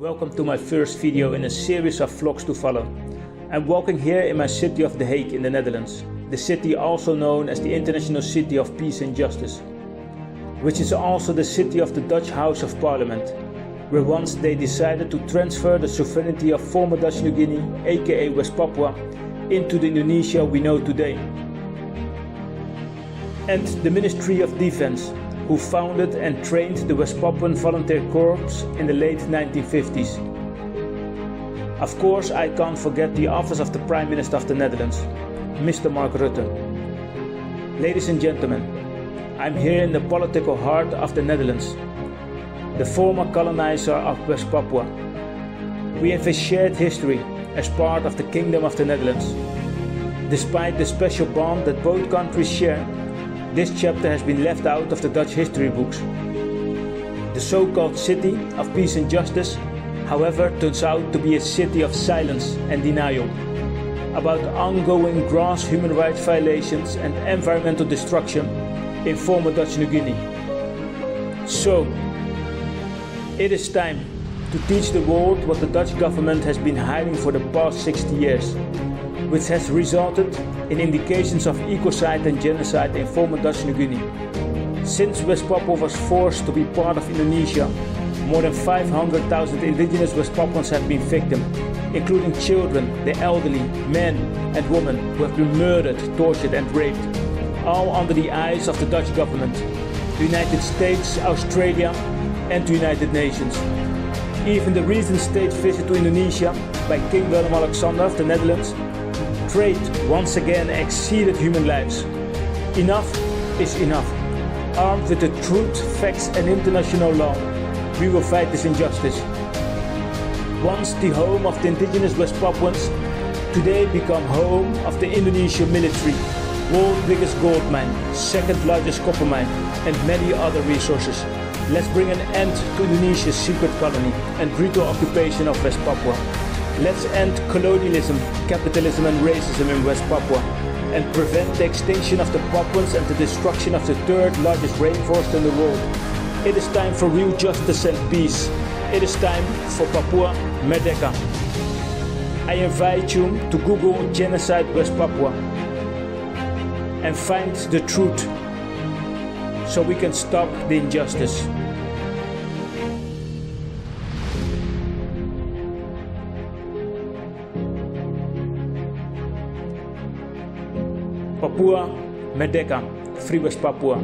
Welcome to my first video in a series of vlogs to follow. I'm walking here in my city of The Hague in the Netherlands, the city also known as the International City of Peace and Justice, which is also the city of the Dutch House of Parliament, where once they decided to transfer the sovereignty of former Dutch New Guinea, aka West Papua, into the Indonesia we know today. And the Ministry of Defense, who founded and trained the West Papuan Volunteer Corps in the late 1950s. Of course, I can't forget the office of the Prime Minister of the Netherlands, Mr. Mark Rutte. Ladies and gentlemen, I'm here in the political heart of the Netherlands, the former colonizer of West Papua. We have a shared history as part of the Kingdom of the Netherlands. Despite the special bond that both countries share, this chapter has been left out of the Dutch history books. The so-called City of Peace and Justice, however, turns out to be a city of silence and denial about ongoing gross human rights violations and environmental destruction in former Dutch New Guinea. So, it is time to teach the world what the Dutch government has been hiding for the past 60 years, which has resulted in indications of ecocide and genocide in former Dutch New Guinea. Since West Papua was forced to be part of Indonesia, more than 500,000 indigenous West Papuans have been victims, including children, the elderly, men and women who have been murdered, tortured and raped, all under the eyes of the Dutch government, the United States, Australia and the United Nations. Even the recent state visit to Indonesia by King Willem-Alexander of the Netherlands, trade once again exceeded human lives. Enough is enough. Armed with the truth, facts and international law, we will fight this injustice. Once the home of the indigenous West Papuans, today become home of the Indonesian military, world's biggest gold mine, second largest copper mine and many other resources. Let's bring an end to Indonesia's secret colony and brutal occupation of West Papua. Let's end colonialism, capitalism and racism in West Papua and prevent the extinction of the Papuans and the destruction of the third largest rainforest in the world. It is time for real justice and peace. It is time for Papua Merdeka. I invite you to Google Genocide West Papua and find the truth so we can stop the injustice. Papua Merdeka, Free West Papua.